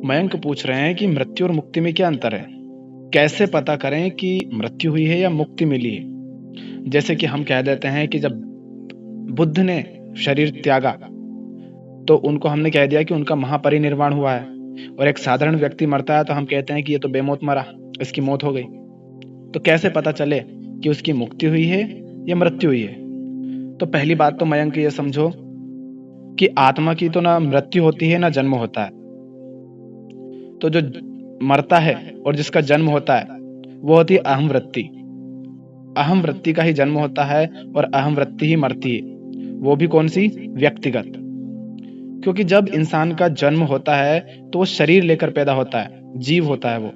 मयंक पूछ रहे हैं कि मृत्यु और मुक्ति में क्या अंतर है? कैसे पता करें कि मृत्यु हुई है या मुक्ति मिली है? जैसे कि हम कह देते हैं कि जब बुद्ध ने शरीर त्यागा तो उनको हमने कह दिया कि उनका महापरिनिर्वाण हुआ है, और एक साधारण व्यक्ति मरता है तो हम कहते हैं कि ये तो बेमौत मरा, इसकी मौत हो गई। तो कैसे पता चले कि उसकी मुक्ति हुई है या मृत्यु हुई है? तो पहली बात तो मयंक ये समझो कि आत्मा की तो ना मृत्यु होती है ना जन्म होता है। तो जो मरता है और जिसका जन्म होता है वो होती है अहम वृत्ति। अहम वृत्ति का ही जन्म होता है और अहम वृत्ति ही मरती है, वो भी कौन सी? व्यक्तिगत। क्योंकि जब इंसान का जन्म होता है तो वो शरीर लेकर पैदा होता है, जीव होता है वो,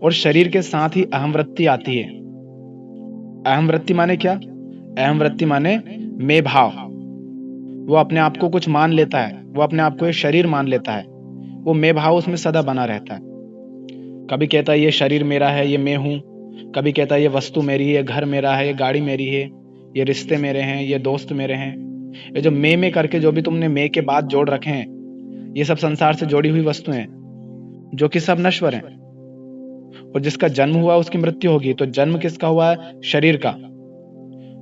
और शरीर के साथ ही अहम वृत्ति आती है। अहम वृत्ति माने क्या? अहम वृत्ति माने मैं भाव। वो अपने आप को कुछ मान लेता है, वो अपने आप को एक शरीर मान लेता है, वो मैं भाव उसमें सदा बना रहता है। कभी कहता है ये शरीर मेरा है, ये मैं हूँ, कभी कहता है ये वस्तु मेरी है, ये घर मेरा है, ये गाड़ी मेरी है, ये रिश्ते मेरे हैं, ये दोस्त मेरे हैं। ये जो मैं करके जो भी तुमने मैं के बाद जोड़ रखे हैं, ये सब संसार से जोड़ी हुई वस्तुएं हैं जो कि सब नश्वर हैं। और जिसका जन्म हुआ उसकी मृत्यु होगी। तो जन्म किसका हुआ है? शरीर का।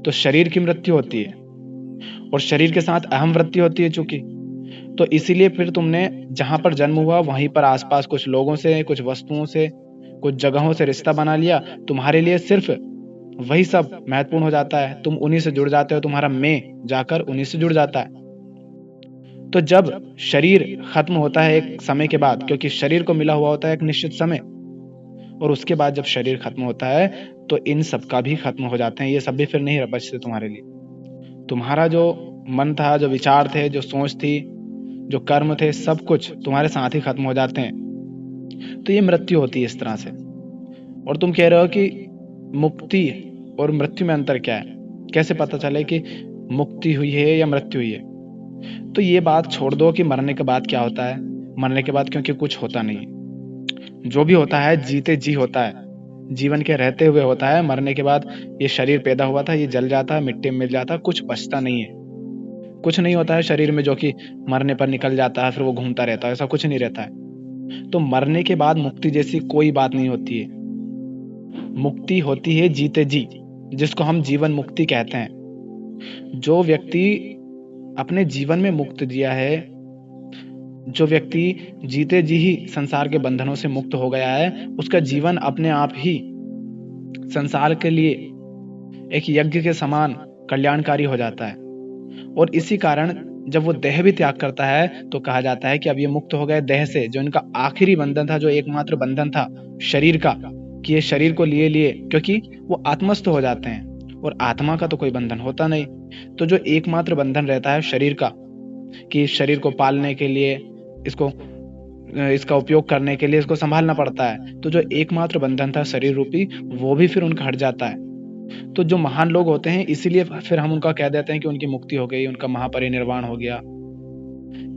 तो शरीर की मृत्यु होती है और शरीर के साथ अहम वृत्ति होती है चूंकि। तो इसीलिए फिर तुमने जहां पर जन्म हुआ वहीं पर आसपास कुछ लोगों से, कुछ वस्तुओं से, कुछ जगहों से रिश्ता बना लिया। तुम्हारे लिए सिर्फ वही सब महत्वपूर्ण हो जाता है, तुम उन्हीं से जुड़ जाते हो, तुम्हारा मैं जाकर उन्हीं से जुड़ जाता है। तो जब शरीर खत्म होता है एक समय के बाद, क्योंकि शरीर को मिला हुआ होता है एक निश्चित समय, और उसके बाद जब शरीर खत्म होता है तो इन सब का भी खत्म हो जाते हैं। ये सब भी फिर नहीं बचते तुम्हारे लिए। तुम्हारा जो मन था, जो विचार थे, जो सोच थी, जो कर्म थे, सब कुछ तुम्हारे साथ ही खत्म हो जाते हैं। तो ये मृत्यु होती है इस तरह से। और तुम कह रहे हो कि मुक्ति और मृत्यु में अंतर क्या है? कैसे पता चले कि मुक्ति हुई है या मृत्यु हुई है? तो ये बात छोड़ दो कि मरने के बाद क्या होता है। मरने के बाद क्योंकि कुछ होता नहीं है। जो भी होता है जीते जी होता है, जीवन के रहते हुए होता है। मरने के बाद ये शरीर पैदा हुआ था, ये जल जाता है, मिट्टी में मिल जाता है, कुछ बचता नहीं है। कुछ नहीं होता है शरीर में जो कि मरने पर निकल जाता है फिर वो घूमता रहता है, ऐसा कुछ नहीं रहता है। तो मरने के बाद मुक्ति जैसी कोई बात नहीं होती है। मुक्ति होती है जीते जी, जिसको हम जीवन मुक्ति कहते हैं। जो व्यक्ति अपने जीवन में मुक्त जिया है, जो व्यक्ति जीते जी ही संसार के बंधनों से मुक्त हो गया है, उसका जीवन अपने आप ही संसार के लिए एक यज्ञ के समान कल्याणकारी हो जाता है। और इसी कारण जब वो देह भी त्याग करता है तो कहा जाता है कि अब ये मुक्त हो गए देह से, जो इनका आखिरी बंधन था, जो एकमात्र बंधन था शरीर का, कि ये शरीर को लिए लिए, क्योंकि वो आत्मस्थ हो जाते हैं और आत्मा का तो कोई बंधन होता नहीं। तो जो एकमात्र बंधन रहता है शरीर का, कि इस शरीर को पालने के लिए, इसका उपयोग करने के लिए इसको संभालना पड़ता है, तो जो एकमात्र बंधन था शरीर रूपी, वो भी फिर उनका हट जाता है। तो जो महान लोग होते हैं इसीलिए फिर हम उनका कह देते हैं कि उनकी मुक्ति हो गई, उनका महापरिनिर्वाण हो गया।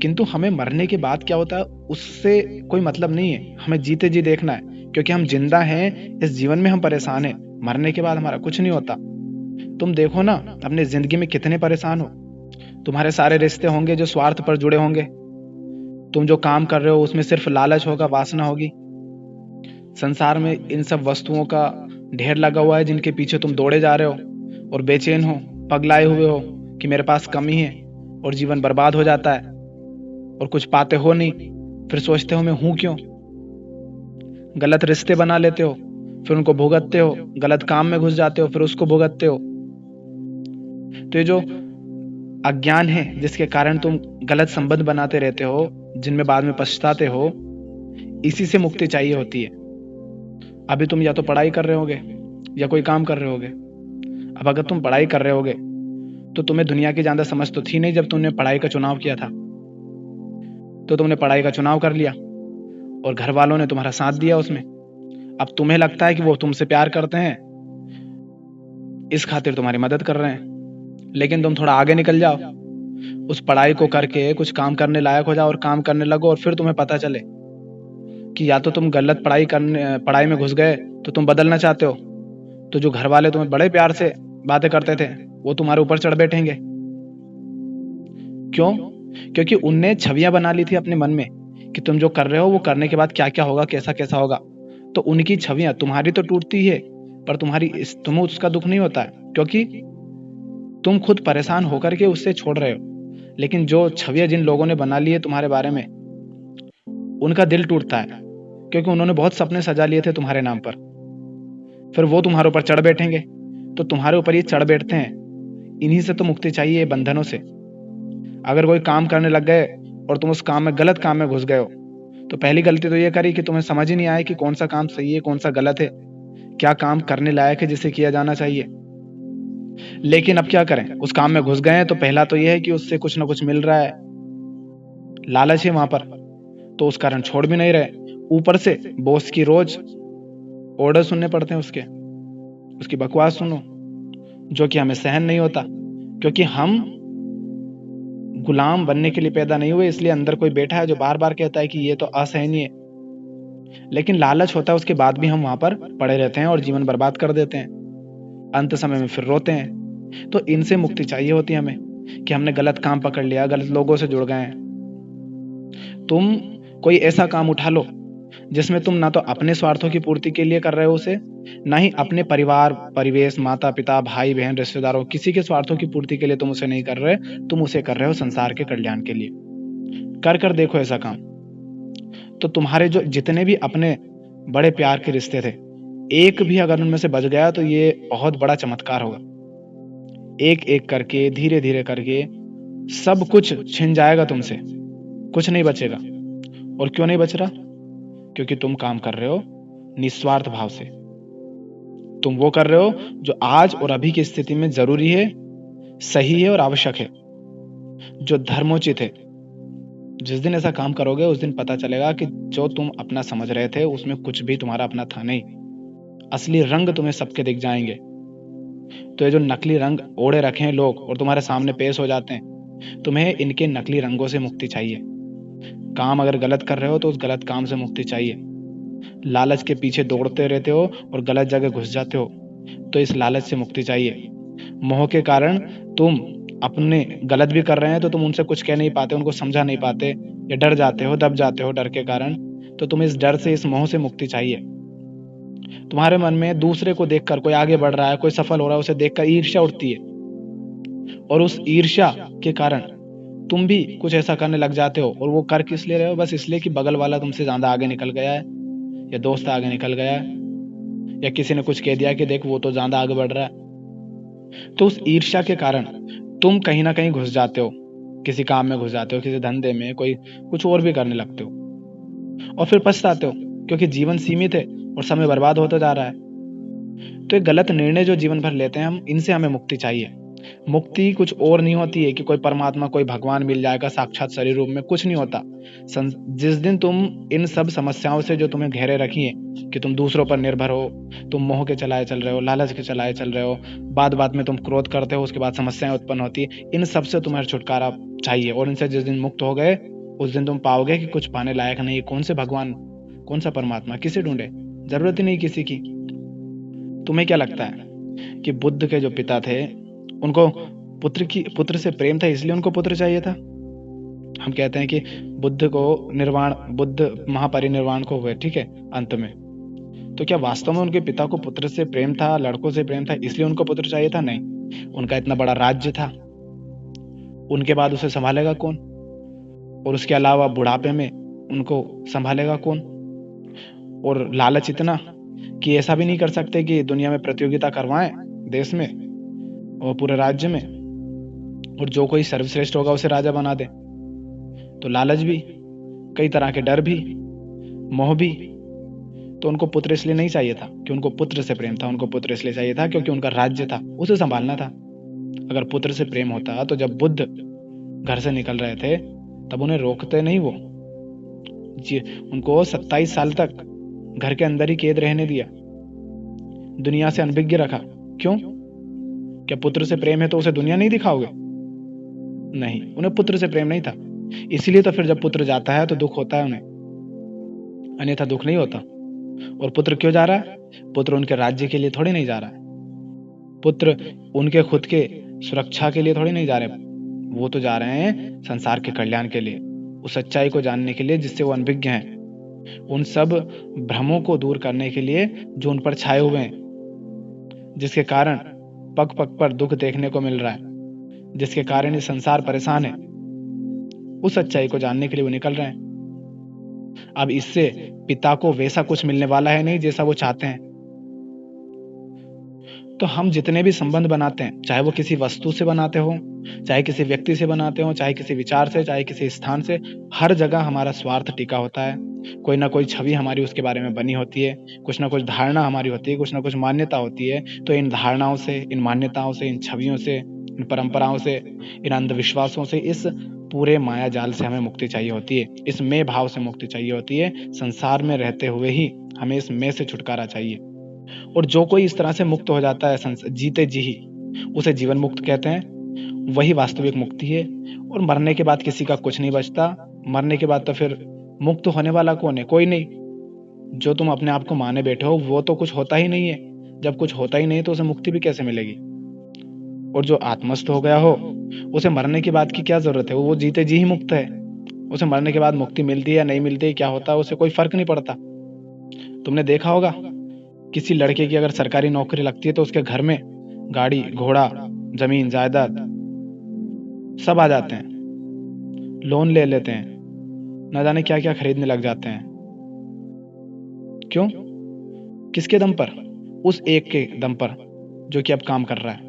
किंतु हमें मरने के बाद क्या होता है उससे कोई मतलब नहीं है। हमें जीते जी देखना है, क्योंकि हम जिंदा हैं, इस जीवन में हम परेशान हैं। मरने के बाद हमारा कुछ नहीं होता। तुम देखो ना अपने जिंदगी में कितने परेशान हो। तुम्हारे सारे रिश्ते होंगे जो स्वार्थ पर जुड़े होंगे। तुम जो काम कर रहे हो उसमें सिर्फ लालच होगा, वासना होगी। संसार में इन सब वस्तुओं का ढेर लगा हुआ है जिनके पीछे तुम दौड़े जा रहे हो और बेचैन हो, पगलाए हुए हो कि मेरे पास कमी है, और जीवन बर्बाद हो जाता है और कुछ पाते हो नहीं। फिर सोचते हो मैं हूं क्यों। गलत रिश्ते बना लेते हो, फिर उनको भुगतते हो, गलत काम में घुस जाते हो, फिर उसको भुगतते हो। तो ये जो अज्ञान है जिसके कारण तुम गलत संबंध बनाते रहते हो, जिनमें बाद में पछताते हो, इसी से मुक्ति चाहिए होती है। अभी तुम या तो पढ़ाई कर रहे होगे या कोई काम कर रहे होगे। अब अगर तुम पढ़ाई कर रहे होगे तो तुम्हें दुनिया की ज्यादा समझ तो थी नहीं जब तुमने पढ़ाई का चुनाव किया था। तो तुमने पढ़ाई का चुनाव कर लिया और घर वालों ने तुम्हारा साथ दिया उसमें। अब तुम्हें लगता है कि वो तुमसे प्यार करते हैं, इस खातिर तुम्हारी मदद कर रहे हैं। लेकिन तुम थोड़ा आगे निकल जाओ, उस पढ़ाई को करके कुछ काम करने लायक हो जाओ और काम करने लगो, और फिर तुम्हें पता चले कि या तो तुम गलत पढ़ाई में घुस गए तो तुम बदलना चाहते हो, तो जो घर वाले तुम्हें बड़े प्यार से बातें करते थे वो तुम्हारे ऊपर चढ़ बैठेंगे। क्यों? क्योंकि उनने छवियां बना ली थी अपने मन में कि तुम जो कर रहे हो वो करने के बाद क्या क्या होगा, कैसा कैसा होगा। तो उनकी छवियां तुम्हारी तो टूटती है, पर तुम्हें उसका दुख नहीं होता है, क्योंकि तुम खुद परेशान होकर के उससे छोड़ रहे हो। लेकिन जो छवियां जिन लोगों ने बना ली है तुम्हारे बारे में, उनका दिल टूटता है, क्योंकि उन्होंने बहुत सपने सजा लिए थे तुम्हारे नाम पर। फिर वो तुम्हारे ऊपर चढ़ बैठेंगे, तो तुम्हारे ऊपर ये चढ़ बैठते हैं। इन्हीं से तो मुक्ति चाहिए, बंधनों से। अगर कोई काम करने लग गए और तुम उस काम में, गलत काम में घुस गए हो, तो पहली गलती तो ये करी कि तुम्हें समझ ही नहीं आया कि कौन सा काम सही है, कौन सा गलत है, क्या काम करने लायक है, जिसे किया जाना चाहिए। लेकिन अब क्या करें, उस काम में घुस गए हैं, तो पहला तो ये है कि उससे कुछ ना कुछ मिल रहा है, लालच है वहां पर, तो उस कारण छोड़ भी नहीं रहे। ऊपर से बॉस की रोज ऑर्डर सुनने पड़ते हैं, उसकी बकवास सुनो, जो कि हमें सहन नहीं होता, क्योंकि हम गुलाम बनने के लिए पैदा नहीं हुए। इसलिए अंदर कोई बैठा है जो बार बार कहता है कि ये तो असहनीय है। लेकिन लालच होता है, उसके बाद भी हम वहां पर पड़े रहते हैं और जीवन बर्बाद कर देते हैं। अंत समय में फिर रोते हैं। तो इनसे मुक्ति चाहिए होती है हमें, कि हमने गलत काम पकड़ लिया, गलत लोगों से जुड़ गए हैं। तुम कोई ऐसा काम उठा लो जिसमें तुम ना तो अपने स्वार्थों की पूर्ति के लिए कर रहे हो उसे, ना ही अपने परिवार, परिवेश, माता पिता, भाई बहन, रिश्तेदारों, किसी के स्वार्थों की पूर्ति के लिए तुम उसे नहीं कर रहे। तुम उसे कर रहे हो संसार के कल्याण के लिए। कर कर देखो ऐसा काम, तो तुम्हारे जो जितने भी अपने बड़े प्यार के रिश्ते थे, एक भी अगर उनमें से बच गया तो ये बहुत बड़ा चमत्कार होगा। एक एक करके, धीरे धीरे करके सब कुछ छिन जाएगा तुमसे, कुछ नहीं बचेगा। और क्यों नहीं बच रहा? क्योंकि तुम काम कर रहे हो निस्वार्थ भाव से। तुम वो कर रहे हो जो आज और अभी की स्थिति में जरूरी है, सही है और आवश्यक है, जो धर्मोचित है। जिस दिन ऐसा काम करोगे उस दिन पता चलेगा कि जो तुम अपना समझ रहे थे उसमें कुछ भी तुम्हारा अपना था नहीं। असली रंग तुम्हें सबके दिख जाएंगे। तो ये जो नकली रंग ओढ़े रखे हैं लोग और तुम्हारे सामने पेश हो जाते हैं, तुम्हें इनके नकली रंगों से मुक्ति चाहिए। काम अगर गलत कर रहे हो तो उस गलत काम से मुक्ति चाहिए। लालच के पीछे दौड़ते रहते हो और गलत जगह घुस जाते हो, तो इस लालच से मुक्ति चाहिए। मोह के कारण तुम अपने गलत भी कर रहे हैं तो तुम उनसे कुछ कह नहीं पाते, उनको समझा नहीं पाते, या डर जाते हो, दब जाते हो डर के कारण। तो तुम इस डर से, इस मोह से मुक्ति चाहिए। तुम्हारे मन में दूसरे को देखकर, कोई आगे बढ़ रहा है, कोई सफल हो रहा है, उसे देखकर ईर्ष्या उठती है, और उस ईर्ष्या के कारण तुम भी कुछ ऐसा करने लग जाते हो। और वो कर किस लिए रहे हो? बस इसलिए कि बगल वाला तुमसे ज्यादा आगे निकल गया है, या दोस्त आगे निकल गया है, या किसी ने कुछ कह दिया कि देख वो तो ज्यादा आगे बढ़ रहा है। तो उस ईर्ष्या के कारण तुम कहीं ना कहीं घुस जाते हो, किसी काम में घुस जाते हो, किसी धंधे में, कोई कुछ और भी करने लगते हो, और फिर पछताते हो, क्योंकि जीवन सीमित है और समय बर्बाद होता जा रहा है। तो ये गलत निर्णय जो जीवन भर लेते हैं हम, इनसे हमें मुक्ति चाहिए। मुक्ति कुछ और नहीं होती है कि कोई परमात्मा, कोई भगवान मिल जाएगा साक्षात शरीर रूप में, कुछ नहीं होता। जिस दिन तुम इन सब समस्याओं से जो तुम्हें घेरे रखी है, कि तुम दूसरों पर निर्भर हो, तुम मोह के चलाए चल रहे हो, लालच के चलाए चल रहे हो, बात बात में तुम क्रोध करते हो, उसके बाद समस्याएं उत्पन्न होती है, इन सब से तुम्हें छुटकारा चाहिए। और इनसे जिस दिन मुक्त हो गए, उस दिन तुम पाओगे कि कुछ पाने लायक नहीं। कौन से भगवान, कौन सा परमात्मा, किसे ढूंढे? जरूरत ही नहीं किसी की। तुम्हें क्या लगता है कि बुद्ध के जो पिता थे, उनको पुत्र से प्रेम था, इसलिए उनको पुत्र चाहिए था? हम कहते हैं कि बुद्ध महापरिनिर्वाण को हुए, ठीक है, अंत में। तो क्या वास्तव में उनके पिता को पुत्र से प्रेम था, लड़कों से प्रेम था, इसलिए उनको पुत्र चाहिए था? नहीं। उनका इतना बड़ा राज्य था, उनके बाद उसे संभालेगा कौन? और उसके अलावा बुढ़ापे में उनको संभालेगा कौन? और लालच इतना कि ऐसा भी नहीं कर सकते कि दुनिया में प्रतियोगिता करवाएं, देश में और पूरे राज्य में, और जो कोई सर्वश्रेष्ठ होगा उसे राजा बना दे। तो लालच भी, कई तरह के डर भी, मोह भी। तो उनको पुत्र इसलिए नहीं चाहिए था कि उनको पुत्र से प्रेम था, उनको पुत्र इसलिए चाहिए था क्योंकि उनका राज्य था, उसे संभालना था। अगर पुत्र से प्रेम होता तो जब बुद्ध घर से निकल रहे थे तब उन्हें रोकते नहीं वो जी। उनको 27 साल तक घर के अंदर ही कैद रहने दिया, दुनिया से अनभिज्ञ रखा। क्यों? क्या पुत्र से प्रेम है तो उसे दुनिया नहीं दिखाओगे? नहीं, उन्हें पुत्र से प्रेम नहीं था। इसीलिए तो फिर जब पुत्र जाता है तो दुख होता है उन्हें, अन्यथा दुख नहीं होता। और पुत्र क्यों जा रहा है? पुत्र उनके राज्य के लिए थोड़ी नहीं जा रहा है, पुत्र उनके खुद के सुरक्षा के लिए थोड़ी नहीं जा रहे, वो तो जा रहे हैं संसार के कल्याण के लिए। उस सच्चाई को जानने के लिए जिससे वो अनभिज्ञ हैं, उन सब भ्रमों को दूर करने के लिए जो उन पर छाए हुए हैं, जिसके कारण पग पग पर दुख देखने को मिल रहा है, जिसके कारण ये संसार परेशान है, उस सच्चाई को जानने के लिए वो निकल रहे हैं। अब इससे पिता को वैसा कुछ मिलने वाला है नहीं जैसा वो चाहते हैं। तो हम जितने भी संबंध बनाते हैं, चाहे वो किसी वस्तु से बनाते हो, चाहे किसी व्यक्ति से बनाते हो, चाहे किसी विचार से, चाहे किसी स्थान से, हर जगह हमारा स्वार्थ टिका होता है। कोई ना कोई छवि हमारी उसके बारे में बनी होती है, कुछ ना कुछ धारणा हमारी होती है, कुछ ना कुछ मान्यता होती है। तो इन धारणाओं से, इन मान्यताओं से, इन छवियों से, इन परंपराओं से, इन अंधविश्वासों से, इस पूरे माया जाल से हमें मुक्ति चाहिए होती है। इस मैं भाव से मुक्ति चाहिए होती है। संसार में रहते हुए ही हमें इस मैं से छुटकारा चाहिए। और जो कोई इस तरह से मुक्त हो जाता है जीते जी ही, उसे जीवन मुक्त कहते हैं। वही वास्तविक मुक्ति है। और मरने के बाद किसी का कुछ नहीं बचता। मरने के बाद तो फिर मुक्त होने वाला कौन है? कोई नहीं। जो तुम अपने आप को माने बैठे हो वो तो कुछ होता ही नहीं है। जब कुछ होता ही नहीं तो उसे मुक्ति भी कैसे मिलेगी? और जो आत्मस्थ हो गया हो, उसे मरने के बाद की क्या जरूरत है? वो जीते जी ही मुक्त है। उसे मरने के बाद मुक्ति मिलती है या नहीं मिलती है, क्या होता है, उसे कोई फर्क नहीं पड़ता। तुमने देखा होगा, किसी लड़के की अगर सरकारी नौकरी लगती है तो उसके घर में गाड़ी, घोड़ा, जमीन, जायदाद सब आ जाते हैं, लोन ले लेते हैं, न जाने क्या क्या खरीदने लग जाते हैं। क्यों? किसके दम पर? उस एक के दम पर जो कि अब काम कर रहा है।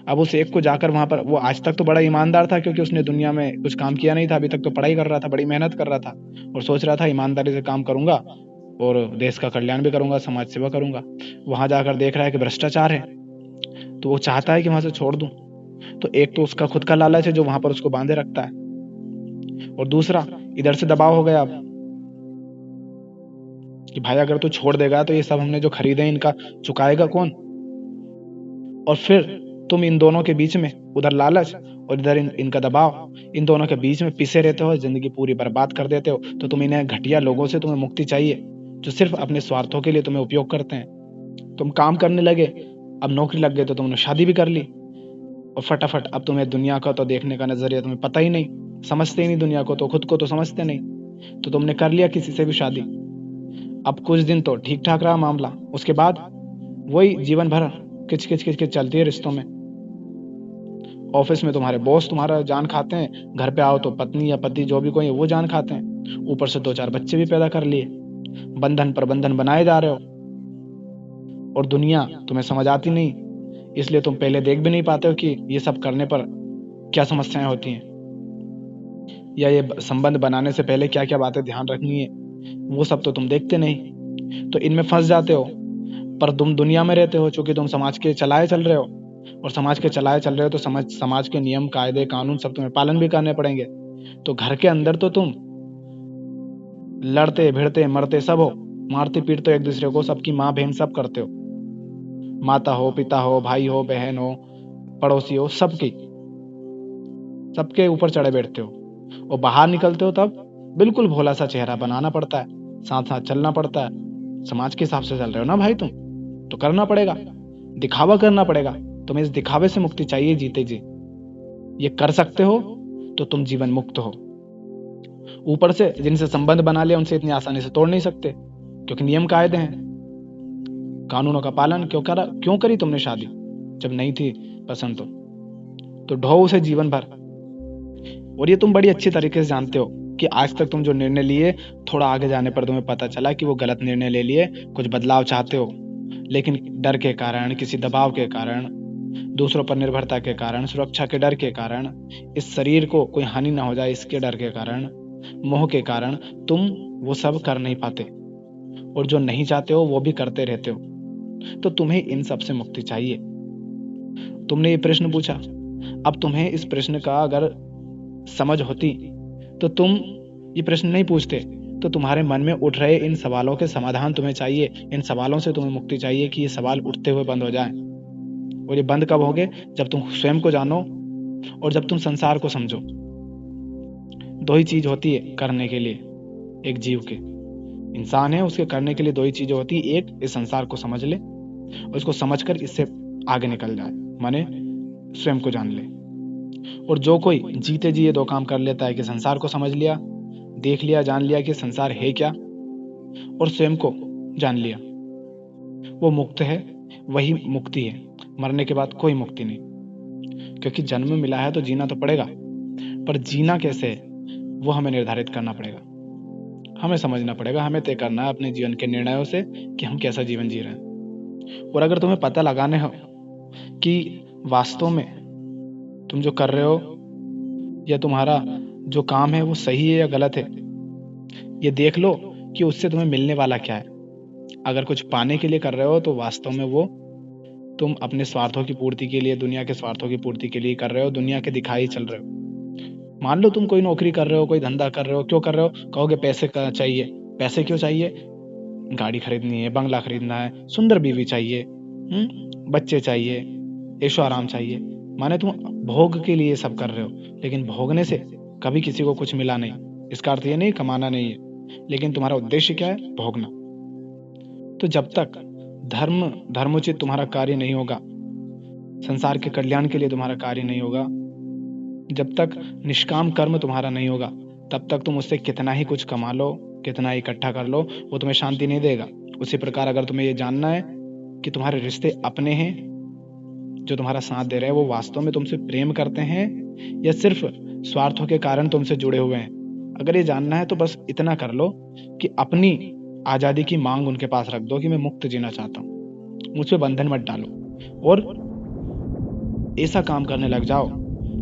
अब उस एक को जाकर वहां पर, वो आज तक तो बड़ा ईमानदार था क्योंकि उसने दुनिया में कुछ काम किया नहीं था, अभी तक तो पढ़ाई कर रहा था, बड़ी मेहनत कर रहा था और सोच रहा था ईमानदारी से काम करूंगा और देश का कल्याण भी करूंगा, समाज सेवा करूंगा। वहां जाकर देख रहा है कि भ्रष्टाचार है, तो वो चाहता है कि वहां से छोड़ दूं। तो एक तो उसका खुद का लालच है जो वहां पर उसको बांधे रखता है, और दूसरा इधर से दबाव हो गया अब कि भाई अगर तू छोड़ देगा तो ये सब हमने जो खरीदे हैं इनका चुकाएगा कौन? और फिर तुम इन दोनों के बीच में, उधर लालच और इधर इनका दबाव, इन दोनों के बीच में पिसे रहते हो, जिंदगी पूरी बर्बाद कर देते हो। तो तुम इन्हें घटिया लोगों से तुम्हें मुक्ति चाहिए जो सिर्फ अपने स्वार्थों के लिए तुम्हें उपयोग करते हैं। तुम काम करने लगे, अब नौकरी लग गई तो तुमने शादी भी कर ली और फटाफट अब तुम्हें दुनिया का तो देखने का नजरिया तुम्हें पता ही नहीं, समझते ही नहीं दुनिया को, तो खुद को तो समझते नहीं, तो तुमने कर लिया किसी से भी शादी। अब कुछ दिन तो ठीक ठाक रहा मामला, उसके बाद वही जीवन भर किच किच किच किच चलती है रिश्तों में। ऑफिस में तुम्हारे बॉस तुम्हारा जान खाते हैं, घर पे आओ तो पत्नी या पति जो भी कोई है वो जान खाते हैं, ऊपर से 2-4 बच्चे भी पैदा कर लिए, बंधन पर बंधन बनाए जा रहे हो। और दुनिया तुम्हें समझ आती नहीं, इसलिए तुम पहले देख भी नहीं पाते हो कि ये सब करने पर क्या समस्याएं होती हैं, या ये संबंध बनाने से पहले क्या क्या बातें ध्यान रखनी है, वो सब तो तुम देखते नहीं। तो इनमें फंस जाते हो। पर तुम दुनिया में रहते हो, चूंकि तुम समाज के चलाए चल रहे हो, और समाज के चलाए चल रहे हो तो समाज के नियम, कायदे, कानून सब तुम्हें पालन भी करने पड़ेंगे। तो घर के अंदर तो तुम लड़ते भिड़ते मरते सब हो, मारते पीटते हो एक दूसरे को, सबकी माँ बहन सब करते हो, माता हो, पिता हो, भाई हो, बहन हो, पड़ोसी हो, सबके ऊपर चढ़े बैठते हो। और बाहर निकलते हो तब बिल्कुल भोला सा चेहरा बनाना पड़ता है, साथ साथ चलना पड़ता है। समाज के हिसाब से चल रहे हो ना भाई तुम, तो करना पड़ेगा, दिखावा करना पड़ेगा। तुम्हें इस दिखावे से मुक्ति चाहिए जीते जी। ये कर सकते हो तो तुम जीवन मुक्त हो। ऊपर से जिनसे संबंध बना लिया उनसे इतनी आसानी से तोड़ नहीं सकते, क्योंकि नियम कायदे हैं, कानूनों का पालन क्यों करी तुमने शादी जब नहीं थी पसंद? तो ढो उसे जीवन भर। और ये तुम बड़ी अच्छी तरीके से जानते हो कि आज तक तुम जो निर्णय लिए, थोड़ा आगे जाने पर तुम्हें पता चला कि वो गलत निर्णय ले लिए, कुछ बदलाव चाहते हो, लेकिन डर के कारण, किसी दबाव के कारण, दूसरों पर निर्भरता के कारण, सुरक्षा के डर के कारण, इस शरीर को कोई हानि ना हो जाए इसके डर के कारण, मोह के कारण तुम वो सब कर नहीं पाते, और जो नहीं चाहते हो वो भी करते रहते हो। तो तुम्हें इन सब से मुक्ति चाहिए। तुमने ये प्रश्न पूछा, अब तुम्हें इस प्रश्न का अगर समझ होती तो तुम ये प्रश्न नहीं पूछते। तो तुम्हारे मन में उठ रहे इन सवालों के समाधान तुम्हें चाहिए, इन सवालों से तुम्हें मुक्ति चाहिए कि ये सवाल उठते हुए बंद हो जाएं। और ये बंद कब होंगे? जब तुम स्वयं को जानो और जब तुम संसार को समझो। दो ही चीज होती है करने के लिए एक जीव के, इंसान है उसके करने के लिए दो ही चीजें होती है। एक, इस संसार को समझ ले और इसको समझकर इससे आगे निकल जाए, माने स्वयं को जान ले। और जो कोई जीते जी ये दो काम कर लेता है कि संसार को समझ लिया, देख लिया, जान लिया कि संसार है क्या, और स्वयं को जान लिया, वो मुक्त है। वही मुक्ति है। मरने के बाद कोई मुक्ति नहीं, क्योंकि जन्म मिला है तो जीना तो पड़ेगा, पर जीना कैसे है वो हमें निर्धारित करना पड़ेगा, हमें समझना पड़ेगा, हमें तय करना है अपने जीवन के निर्णयों से कि हम कैसा जीवन जी रहे हैं। और अगर तुम्हें पता लगाने हो कि वास्तव में तुम जो कर रहे हो या तुम्हारा जो काम है वो सही है या गलत है, ये देख लो कि उससे तुम्हें मिलने वाला क्या है। अगर कुछ पाने के लिए कर रहे हो तो वास्तव में वो तुम अपने स्वार्थों की पूर्ति के लिए, दुनिया के स्वार्थों की पूर्ति के लिए कर रहे हो, दुनिया के दिखाई चल रहे हो। मान लो तुम कोई नौकरी कर रहे हो, कोई धंधा कर रहे हो, क्यों कर रहे हो? कहोगे पैसे का चाहिए। पैसे क्यों चाहिए? गाड़ी खरीदनी है, बंगला खरीदना है, सुंदर बीवी चाहिए, बच्चे चाहिए, ऐशो आराम चाहिए। माने तुम भोग के लिए सब कर रहे हो, लेकिन भोगने से कभी किसी को कुछ मिला नहीं। इसका अर्थ ये नहीं कमाना नहीं है, लेकिन तुम्हारा उद्देश्य क्या है? भोगना। तो जब तक धर्मोचित तुम्हारा कार्य नहीं होगा, संसार के कल्याण के लिए तुम्हारा कार्य नहीं होगा, जब तक निष्काम कर्म तुम्हारा नहीं होगा, तब तक तुम उससे कितना ही कुछ कमा लो, कितना ही इकट्ठा कर लो, वो तुम्हें शांति नहीं देगा। उसी प्रकार अगर तुम्हें ये जानना है कि तुम्हारे रिश्ते अपने हैं, जो तुम्हारा साथ दे रहे हैं वो वास्तव में तुमसे प्रेम करते हैं या सिर्फ स्वार्थों के कारण तुमसे जुड़े हुए हैं, अगर ये जानना है तो बस इतना कर लो कि अपनी आजादी की मांग उनके पास रख दो कि मैं मुक्त जीना चाहता हूँ, मुझ पे बंधन मत डालो, और ऐसा काम करने लग जाओ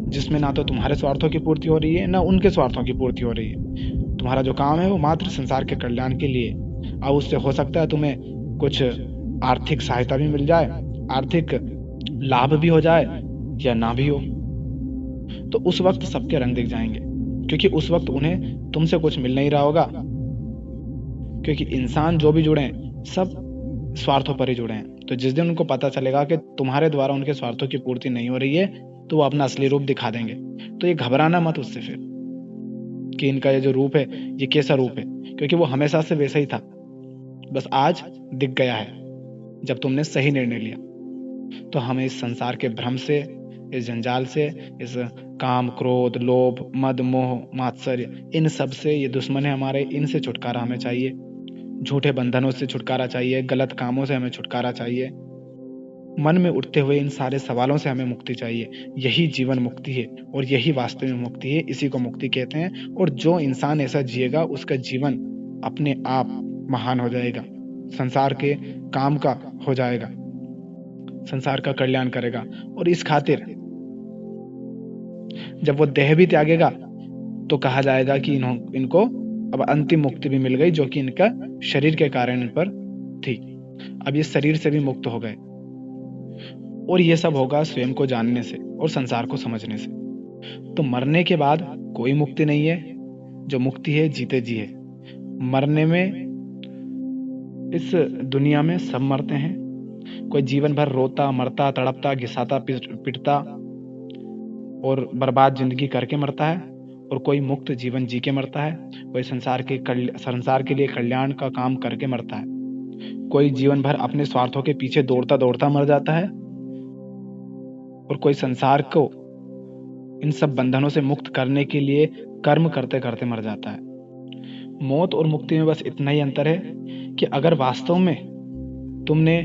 जिसमें ना तो तुम्हारे स्वार्थों की पूर्ति हो रही है ना उनके स्वार्थों की पूर्ति हो रही है। तुम्हारा जो काम है वो मात्र संसार के कल्याण के लिए। अब उससे हो सकता है तुम्हें कुछ आर्थिक सहायता भी मिल जाए, आर्थिक लाभ भी हो जाए या ना भी हो, तो उस वक्त सबके रंग दिख जाएंगे, क्योंकि उस वक्त उन्हें तुमसे कुछ मिल नहीं रहा होगा। क्योंकि इंसान जो भी जुड़े हैं सब स्वार्थों पर ही जुड़े हैं। तो जिस दिन उनको पता चलेगा कि तुम्हारे द्वारा उनके स्वार्थों की पूर्ति नहीं हो रही है, तो वो अपना असली रूप दिखा देंगे। तो ये घबराना मत उससे फिर कि इनका ये जो रूप है ये कैसा रूप है, क्योंकि वो हमेशा से वैसा ही था, बस आज दिख गया है जब तुमने सही निर्णय लिया। तो हमें इस संसार के भ्रम से, इस जंजाल से, इस काम, क्रोध, लोभ, मद, मोह, मात्सर्य, इन सब से, ये दुश्मन है हमारे, इनसे छुटकारा हमें चाहिए। झूठे बंधनों से छुटकारा चाहिए, गलत कामों से हमें छुटकारा चाहिए, मन में उठते हुए इन सारे सवालों से हमें मुक्ति चाहिए। यही जीवन मुक्ति है और यही वास्तविक मुक्ति है, इसी को मुक्ति कहते हैं। और जो इंसान ऐसा जिएगा उसका जीवन अपने आप महान हो जाएगा, संसार के काम का हो जाएगा, संसार का कल्याण करेगा। और इस खातिर जब वो देह भी त्यागेगा तो कहा जाएगा कि इनको अब अंतिम मुक्ति भी मिल गई, जो कि इनका शरीर के कारण इन पर थी। अब ये शरीर से भी मुक्त हो गए, और ये सब होगा स्वयं को जानने से और संसार को समझने से। तो मरने के बाद कोई मुक्ति नहीं है, जो मुक्ति है जीते जी है। मरने में, इस दुनिया में सब मरते हैं, कोई जीवन भर रोता, मरता, तड़पता, घिसाता, पिटता और बर्बाद जिंदगी करके मरता है, और कोई मुक्त जीवन जी के मरता है, कोई संसार के लिए कल्याण का काम करके मरता है, कोई जीवन भर अपने स्वार्थों के पीछे दौड़ता दौड़ता मर जाता है, और कोई संसार को इन सब बंधनों से मुक्त करने के लिए कर्म करते करते मर जाता है। मौत और मुक्ति में बस इतना ही अंतर है कि अगर वास्तव में तुमने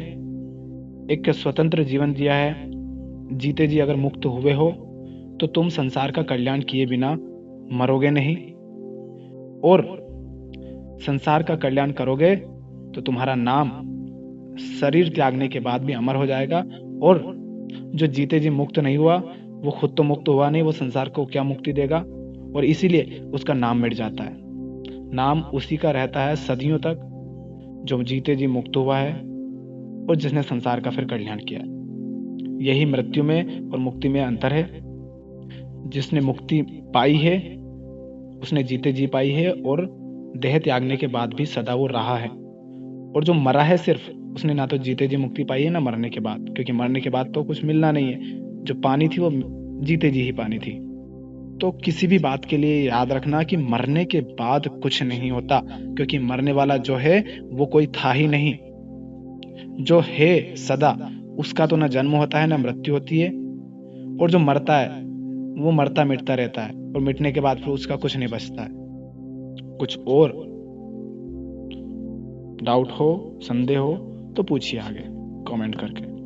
एक स्वतंत्र जीवन जिया है, जीते जी अगर मुक्त हुए हो, तो तुम संसार का कल्याण किए बिना मरोगे नहीं, और संसार का कल्याण करोगे तो तुम्हारा नाम शरीर त्यागने के बाद भी अमर हो जाएगा। और जो जीते जी मुक्त नहीं हुआ वो खुद तो मुक्त हुआ नहीं, वो संसार को क्या मुक्ति देगा, और इसीलिए उसका नाम मिट जाता है। नाम उसी का रहता है सदियों तक जो जीते जी मुक्त हुआ है और जिसने संसार का फिर कल्याण किया है। यही मृत्यु में और मुक्ति में अंतर है। जिसने मुक्ति पाई है उसने जीते जी पाई है, और देह त्यागने के बाद भी सदा वो रहा है। और जो मरा है सिर्फ, उसने ना तो जीते जी मुक्ति पाई है ना मरने के बाद, क्योंकि मरने के बाद तो कुछ मिलना नहीं है, जो पानी थी वो जीते जी ही पानी थी। तो किसी भी बात के लिए याद रखना कि मरने के बाद कुछ नहीं होता, क्योंकि मरने वाला जो है वो कोई था ही नहीं। जो है सदा, उसका तो ना जन्म होता है ना मृत्यु होती है, और जो मरता है वो मरता मिटता रहता है और मिटने के बाद फिर उसका कुछ नहीं बचता है। कुछ और डाउट हो, संदेह हो तो पूछिए आगे कमेंट करके।